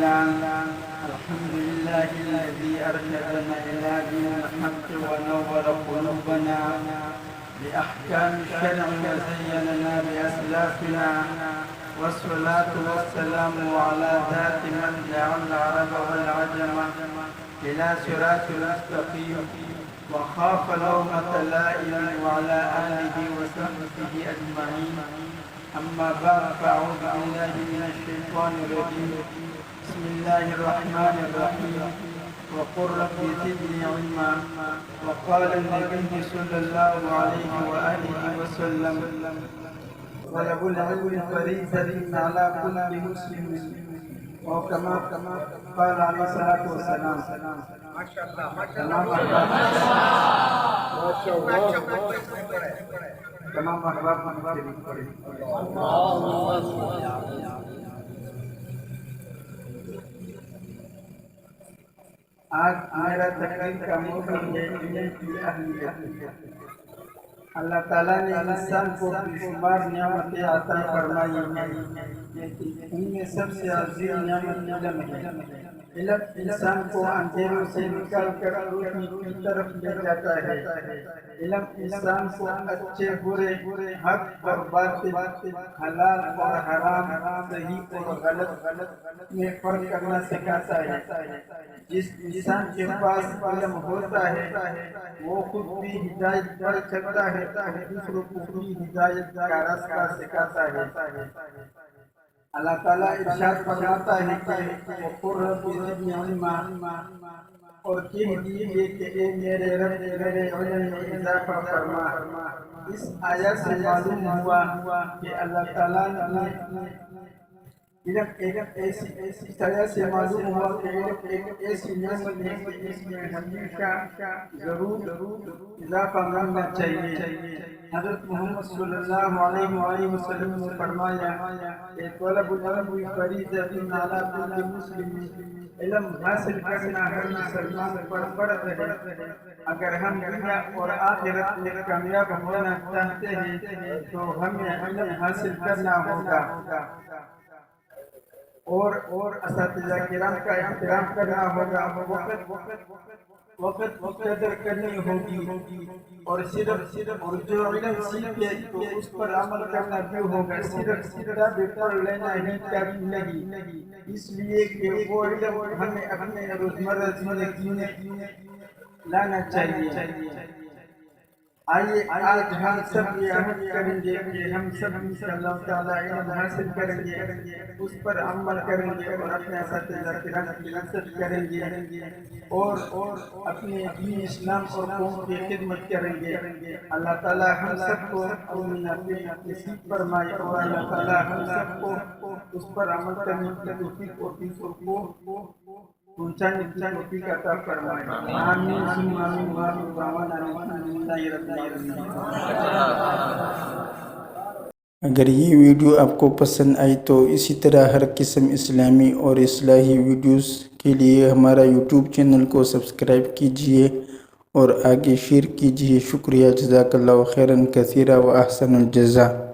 الله. الحمد لله الذي أرشدنا إلى دين الحق ونور قلوبنا بأحكام الشرع وزيننا بأسلافنا، والصلاة والسلام على ذات من دعا العرب والعجم إلى صراط المستقيم وخاف لومة لائم، وعلى آله وصحبه أجمعين. أما بعد، فأعوذ بالله من الشيطان الرجيم. بسم الله الرحمن الرحيم. وقل رب زدني علما. وقال النبي صلى الله عليه وآله وسلم: طلب العلم فريضة على كل مسلم، وكما قال عليه الصلاة والسلام. تمام احباب شریف پڑھیں. آج میرا تقریر کا موضوع ہے علم کی اہمیت. اللہ تعالیٰ نے انسان کو بے شمار نعمتیں عطا فرمائی ہیں. ان میں سب سے عظیم نعمت علم ہے. علم انسان کو اندھیروں سے نکال کر روشنی کی طرف لے جاتا ہے. علم انسان کو اچھے برے، حق اور باطل، حلال اور حرام، صحیح اور غلط میں فرق کرنا سکھاتا ہے. جس انسان کے پاس علم ہوتا ہے وہ خود بھی ہدایت پر چلتا ہے اور دوسروں کو بھی ہدایت کا راستہ سکھاتا ہے. اللہ تعالیٰ ارشاد فرماتا ہے کہ وَقُلْ رَبِّ زِدْنِی عِلْمًا، اور کہہ دیجیے کہ اے میرے رب میرے علم میں اضافہ فرما. اس آیت سے معلوم ہوا کہ اللہ تعالیٰ نے علم ایسی طرح سے معلوم ہوا کہ علم ایک ایسی نعمت ہے کہ اس میں ہمیشہ ضرور اضافہ کرنا چاہیے. حضرت محمد صلی اللہ علیہ وسلم نے فرمایا کہ طلب العلم فریضۃ علی کل مسلم. علم حاصل کرنا ہر مسلمان پر فرض ہے. اگر ہم دنیا اور آخرت میں کامیاب ہونا چاہتے ہیں تو ہمیں علم حاصل کرنا ہوگا اور اساتذہ کرام کا احترام کرنا ہوگا. وقت کی قدر کرنی ہوگی اور جو علم سیکھے تو اس پر عمل کرنا بھی ہوگا. صرف کتابیں پڑھ لینا ہی کافی نہیں، اس لیے کہ وہ علم ہمیں اپنے روزمرہ زندگی میں لانا چاہیے. آئیے آج ہم سب یہ عہد کریں گے کہ ہم سب انشاءاللہ تعالی علم حاصل کریں گے، اس پر عمل کریں گے اور اپنے اساتذہ کرام کی عزت کریں گے اور اپنے دین اسلام اور قوم کی خدمت کریں گے. اللہ تعالی ہم سب کو اپنی نصیب فرمائے اور اللہ تعالی ہم سب کو اس پر عمل کرنے کی توفیق اور دوسروں کو پہنچانے کی توفیق عطا فرمائے. آمین ثم آمین. وآخر دعوانا الحمدللہ رب العالمین. اگر یہ ویڈیو آپ کو پسند آئی تو اسی طرح ہر قسم اسلامی اور اصلاحی ویڈیوز کے لیے ہمارا یوٹیوب چینل کو سبسکرائب کیجئے اور آگے شیئر کیجئے. شکریہ. جزاک اللہ خیرا کثیرا و احسن الجزاء.